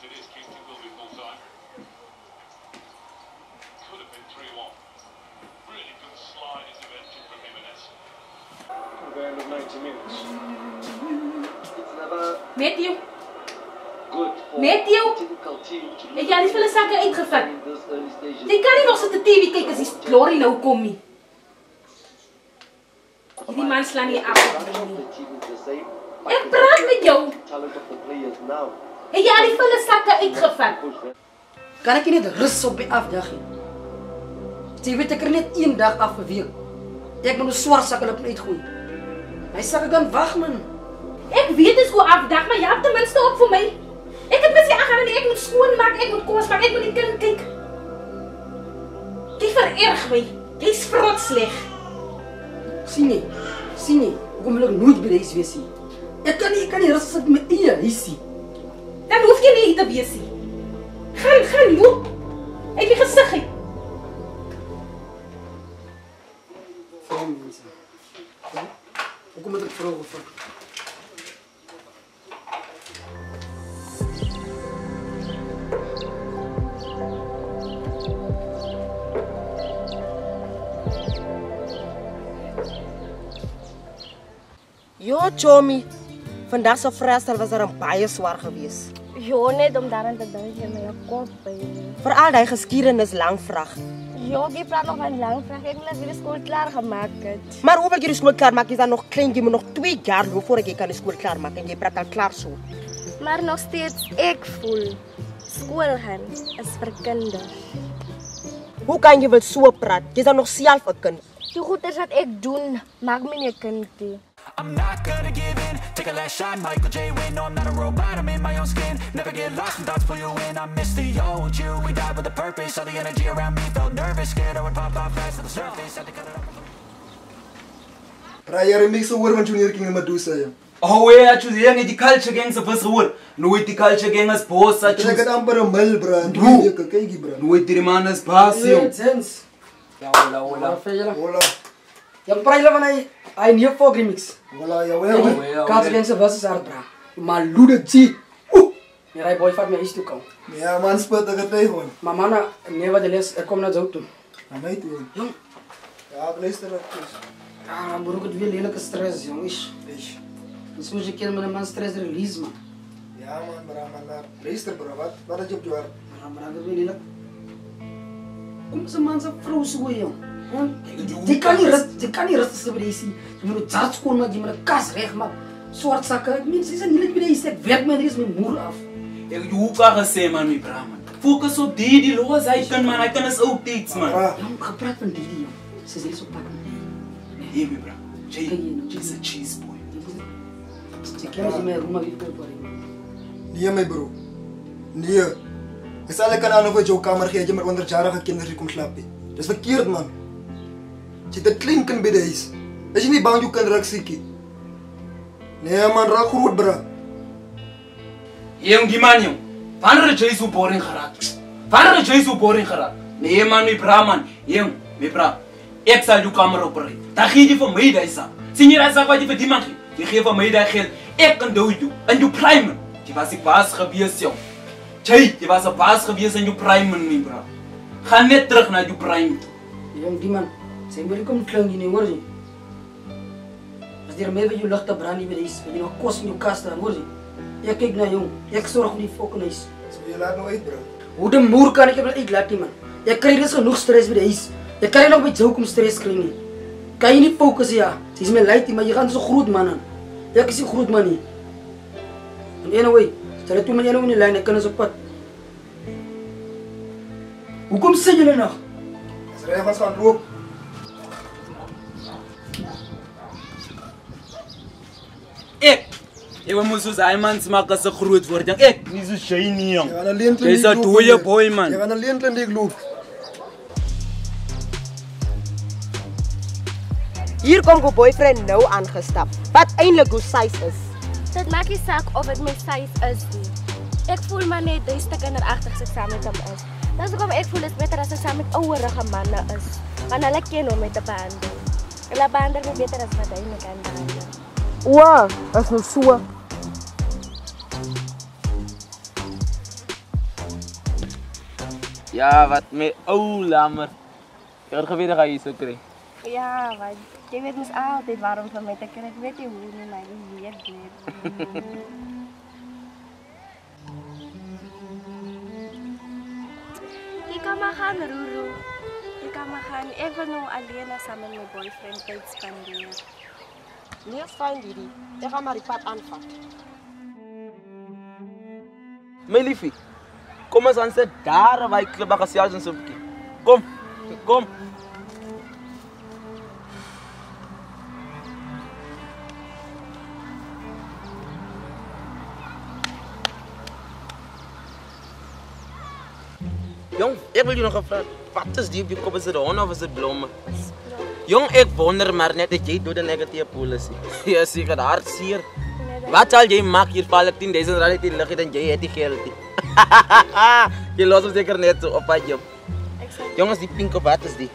it is, Kingston will be full time. Could have been 3-1. Really good slide intervention from Jimenez. The end of 90 minutes. Matthew. Matthew. Het jy al die sakke uitgevat? Jy kan nie nog sit te TV kyk as die glory nou kom nie. Die man slaan nie af. Ek praat met jou. Het jy al die sakke uitgevat? Kan ek nie net rus op die afdag nie? Jy weet ek er net een dag af 'n week. Ek moet 'n swart sak op uitgooi. My sakke kan wag man. Ek weet dit is hoe afdag, maar jy het ten minste op vir my. Ek het mens nie aangaan en ek moet skoonmaak, ek moet kos maak, ek moet die kind kyk. Jy vererg my. Jy's vrot sleg. Sien jy, hoekom wil ek nooit by die huis wees nie? Ek kan nie rus as ek met eie huisie. Dan hoef jy nie hier te wees nie. Gaan loop. Uit die gesig uit. Vrou mense. Hoekom moet ek vrou gevat? Jo, Chomi, vandag se vrystelling was er baie swaar geweest. Jo, net om daaraan te dink in my kop. Veral daai geskiedenis lang vraag. Jo, jy praat nog van lang vraag. Ek wil net weer die skool klaar gemaak het. Maar hoe wil jy die skool klaar maak? Jy is dan nog klein, jy moet nog 2 jaar loop voordat jy kan die skool klaar maak en jy praat al klaar so. Maar nog steeds, ek voel skool gaan is vir kinders. Hoe kan jy wel so praat? Jy is dan nog self 'n kind. Die goeders wat ek doen, maak my nie 'n kind nie. I'm not gonna give in, take a last shot, Michael J. Win. No, I'm not a robot, I'm in my own skin. Never get lost when thoughts pull you in. I miss the old you, we died with a purpose. All the energy around me felt nervous, scared I would pop off fast to the surface. Had to cut it off. Praia remix hoor van Junior King Medusa. Oh yeah, choose yang die culture gangs of us hoor. Nooit die culture gang as boss at choose. Ek het amper 'n mil bro. Kykie bro. Nooit die man as baas joh. Sens. Ja, hola. Hola. Yang praila van hy nie folk remix. Hola, ja. Kaats mense was is hard bra. Maar loede G. Ja, hy boy vat my huis toe kom. Ja, man spot ek het gewoon. Maar manne, nee wat les, ek kom na jou toe. Na my toe. Jong. Ja, luister ek. Ah, bro, ek het weer lelike stress, jong. Ish. Dis moet jy keer met 'n man stress release man. Ja man, bro, man. Luister bro, wat het jy op jou hart? Maar dit weer lelik. Kom se man se vrou so jong. Jy kan nie rus as jy by die huisie. Jy moet jats skoon maak, jy moet 'n kas reg maak. Swart sakke. Mense is nie net by die huisie. Ek werk my is my moer af. Ek hoe kan gesê man my bra man. Fokus op die los hy kan man, hy kan is ook iets man. Jong, gepraat van die jong. Sy is op pad. Hey my bra. Jay's a cheese boy. Jy ken as jy my room weer voor. Nee my bro. Nee. Ek sal ek aan op jou kamer gee, jy met onderjarige kinders hier kom slaap. Dis verkeerd man. Jy het 'n klein kind by die huis. Is jy nie bang jou kind raak siekie? Nee man, raak groot bro. Jong die man jong. Wanneer jy so boring geraak? Nee man my bra man. Jong, my bra. Ek sal jou kamer opbring. Dan gee jy vir my daai sak. Sien jy daai sak wat jy vir die man gee? Jy gee vir my daai geld. Ek kan doen jou in jou prime. Jy was ek baas gewees jong. Jy was 'n baas gewees in jou prime my bra. Gaan net terug na jou prime toe. Jong, die man, sy moet kom klink nie, hoor jy? As jy meer by jou ligte brand nie by die huis, jy nog kos in jou kas dan, hoor jy? Ek kyk na jong, ek sorg vir die fucking huis. So jy laat nou uit bro. Hoe de moer kan ek dit uitlaat nie man? Ek kry dus genoeg stress by die huis. Ek kan nie nog by jou kom stress kry nie. Kan jy nie fokus ja? Dis my leit, maar jy gaan so groot man aan. Ek is 'n groot man nie. En anyway, stel dit toe met jou in die lyn, ek kan is op pad. Hoekom sê julle nog? As reg ons gaan loop. Ek moet soos hy man smaak as 'n groot word. Ek nie so shiny jong. Jy gaan alleen Jy's 'n dooie boy man. Jy gaan alleen kliniek loop. Hier kom go boyfriend nou aangestap. Wat eintlik hoe size is. Dit maak nie saak of dit my size is nie. Ek voel maar net dis te kinderagtig as ek saam met hom is. Dis hoekom ek voel dit is beter as ek saam met ouerige manne is. Want hulle ken hom met 'n behandel. Hulle behandel my beter as wat hy my kan behandel. O, is nou so. Ja, wat met lammer. Jy het geweet dat jy so kry. Ja, want jy weet mos altyd waarom vir my te kry. Ek weet nie hoe nie, maar jy weet net. Jy kan maar gaan, Ruru. Jy kan maar gaan. Ek wil nou alleen saam met my boyfriend tyd spandeer. Nee, is fyn, Didi. Ek gaan maar die pad aanvat. My liefie, kom ons aan sit daar waar ek klip gesels en so 'n bietjie. Kom. Jong, ek wil jou nog vra, wat is die op jou kop? Is dit honde of is dit blomme? Jong, ek wonder maar net dat jy dood 'n negatiewe polisie. Ja, seker hartseer. Wat sal jy maak hier val ek 10.000 rand uit die lug en jy het die geld. Jy los hom seker net so op jou. Jongens, die pink op wat is die?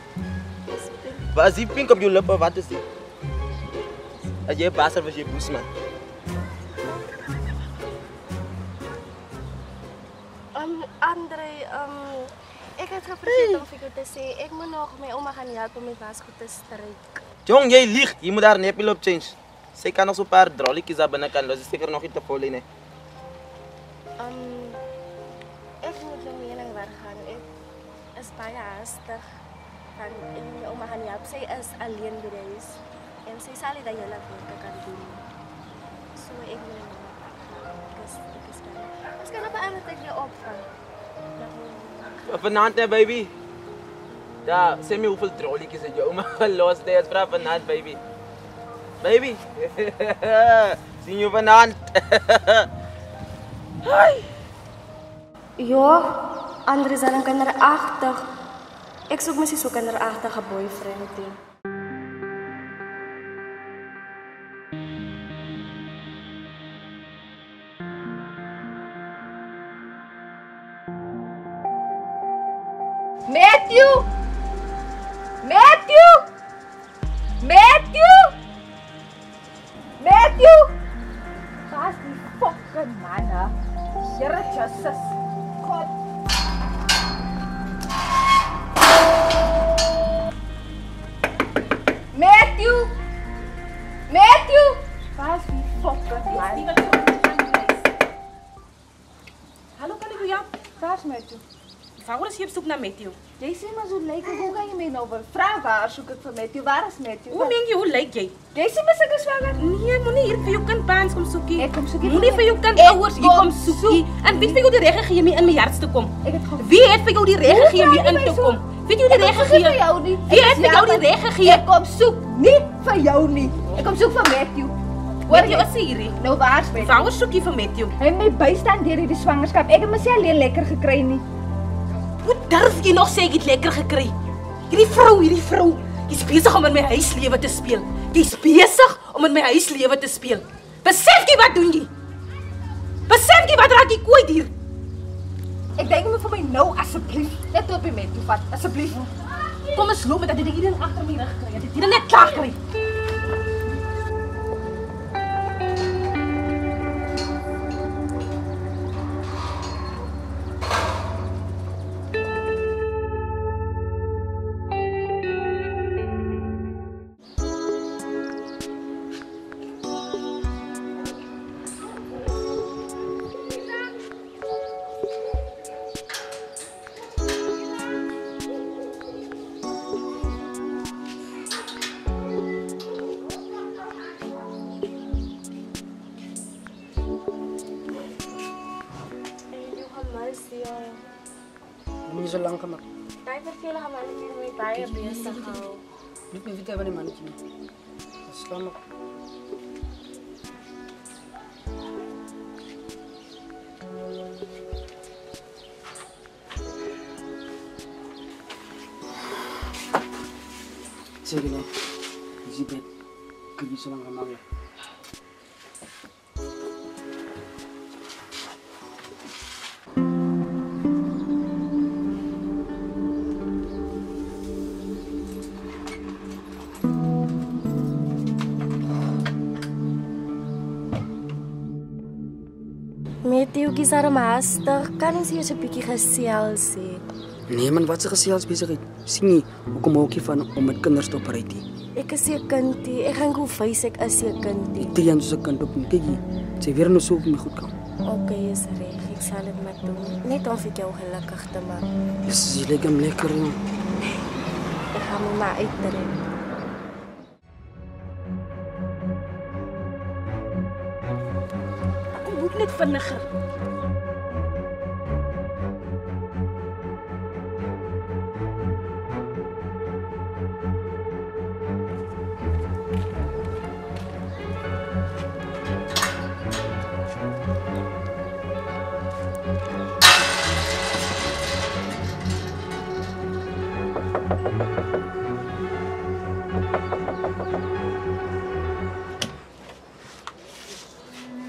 Wat is die pink op jou lippe? Wat is die? As jy passer was jy boesman. Andre, ek het vergeet om vir jou te sê, ek moet nog my ouma gaan help om my wasgoed te stryk. Jong, jy lieg. Jy moet daar nepel op change. Sy kan nog so 'n paar drolletjies daar binne kan. Dis seker nog nie te vol nie. Ek moet nou mening waar gaan. Ek is baie haastig. Van my ouma gaan help. Sy is alleen by die huis. En sy sal nie dat jy laat werk kan doen. So ek wil nou ek is kan. Ons kan op 'n ander tyd jou opvang. Vanaand, baby. Ja, sê my hoeveel drolletjies het jou ouma gelos het. Vra vanaand, baby. Baby. Sien jou vanaand. Hi. Ja, Andre is dan kinderagtig. Ek soek mos so kinderagtige boyfriend hê. Matthew! Waar is die fucking man, hè? Here Jesus. God. Matthew! Waar is die fucking man? Hallo, kan ik u jou? Waar is Matthew? Waarom is je op zoek naar Matthew? Jy sê maar so lyk hoe kan jy my nou wil vra waar soek ek vir Matthew? Waar is Matthew? Hoe meen je, hoe lijkt jij? Jy sê maar ek is swanger. Nee, moenie hier vir jou kind paans kom soekie. Ek kom soekie. Moenie vir jou kind ouers hier kom soekie. En wie het vir jou die reg gegee om hier in my hart te kom? Wie het vir jou die reg gegee om hier in te kom? Wie het jou die reg gegee? Wie het vir jou die reg gegee? Ek kom soek nie vir jou nie. Ek kom soek vir Matthew. Hoor jy wat sê hierdie? Nou waar is Matthew? Waarom soek jy vir Matthew? Hy my bystand deur hierdie swangerskap. Ek het myself alleen lekker gekry nie. Hoe durf jy nog sê ek het lekker gekry? Hierdie vrou. Jy's besig om in my huislewe te speel. Jy's besig om in my huislewe te speel. Besef jy wat doen jy? Besef jy wat raak jy kwyt hier? Ek dink jy moet vir my nou asseblief net op die met toe vat. Asseblief. Kom ons loop met dat jy hier agter my rug kry. Dit hier net klaar kry. Moet je zo lang gemaakt. Baie vervelende mannetjie met baie besig hou. Niet meer weten wat die mannetje niet. Dat is slam. Zeg je nou, je ziet het. Ik heb niet zo lang gemaakt. Matthew, kies daarom haastig. Kan ons hier so 'n bietjie gesels hê? Nee man, wat se geselsbesigheid? Sien jy, hoekom hou ek nie van om met kinders te operate nie? Ek is 'n kindie. Ek gaan gou wys ek is 'n kindie. Ek tree aan soos 'n kind op nie. Kyk hier, sy weer nou so op my goed kan. Okay, is reg. Ek sal dit maar doen. Net om vir jou gelukkig te maak. Dis jy lyk hom lekker jong. Ek gaan my maar uitdrink. Ek moet net vinniger.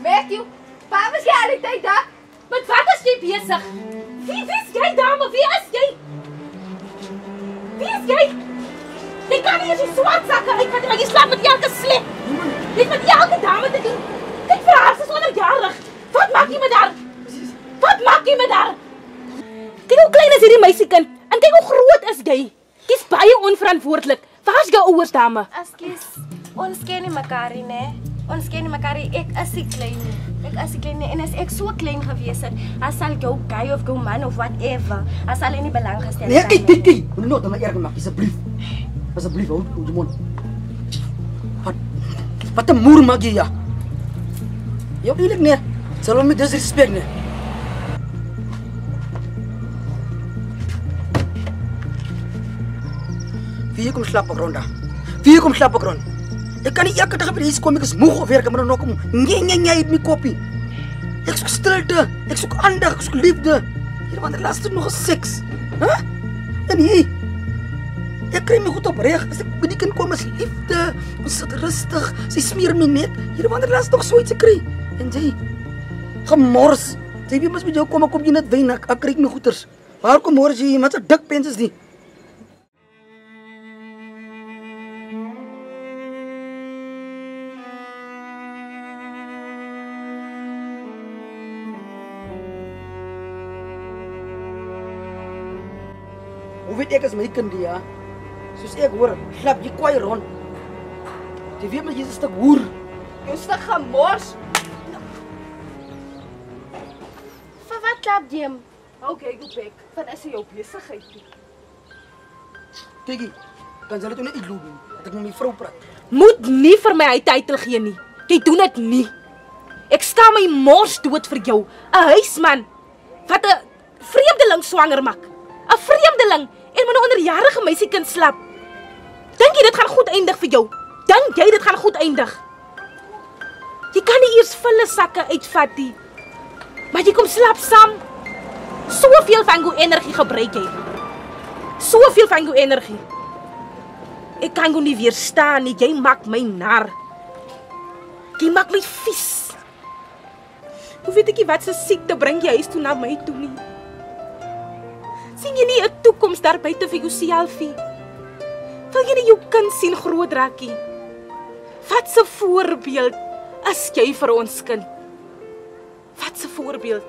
Matthew, waar was jy al die tyd daar? Met wat is jy besig? Wie is jy, dame? Wie is jy? Wie is jy? Jy kan nie eens die swart sakke uitvat, maar jy slaap met elke slek. Jy het met elke dame te doen. Kyk vir haar, sy is onderjarig. Wat maak jy met haar? Wat maak jy met haar? Kyk hoe klein is hierdie meisiekind en kyk hoe groot is jy. Jy's baie onverantwoordelik. Waar is jou ouers, dame? Askies, ons ken nie mekaar nie, né? Ons ken nie mekaar nie. Ek is die klein nie. Ek is die klein nie. En as ek so klein gewees het, as sal jou guy of jou man of whatever, as sal hy nie belang gestel Nee, het. kyk. Moet nooit aan my erg maak, asseblief. Asseblief, hou jou mond. Wat 'n moer maak jy ja? Jou eerlik nee. Sal hom met disrespect nee. Wie kom slaap op ronda? Wie kom slaap op ronda? Ek kan nie elke dag by hier kom, ek is moeg of werk, maar dan kom nee uit my koppie. Ek soek stilte, ek soek aandag, ek soek liefde. Hier wanneer laat dit nog seks? Hæ? En hier. Ek kry my goed op reg. As ek by die kind kom is liefde, ons sit rustig. Sy smeer my net. Hier wanneer laat nog so iets kry. En jy gemors. Jy moet met jou kom jy net wyn, ek kry my goeters. Waar kom mors jy? Wat 'n dik pens is die? Hoe weet ek as my kind die ja? Soos ek hoor, slap jy kwaai rond. Jy weet maar jy's 'n stuk hoer. Jy stuk gemors. Vir wat klap jy hom? Okay, go back. Van is jou besigheid nie. Tiki, kan jy dit net uitloop nie? Dat ek met my vrou praat. Moet nie vir my hy titel gee nie. Jy doen dit nie. Ek skaam my mors dood vir jou. 'n Huisman wat 'n vreemdeling swanger maak. 'n Vreemdeling en met 'n onderjarige meisiekind slap. Dink jy dit gaan goed eindig vir jou? Dink jy dit gaan goed eindig? Jy kan nie eers volle sakke uitvat nie. Maar jy kom slap saam. Soveel van jou energie gebruik jy. Soveel van jou energie. Ek kan jou nie weerstaan nie. Jy maak my nar. Jy maak my vies. Hoe weet ek nie wat se siekte bring jy huis toe na my toe nie? Sien jy nie 'n toekoms daar buite vir jouself nie? Wil jy nie jou kind sien groot raak nie? Wat 'n voorbeeld is jy vir ons kind? Wat 'n voorbeeld?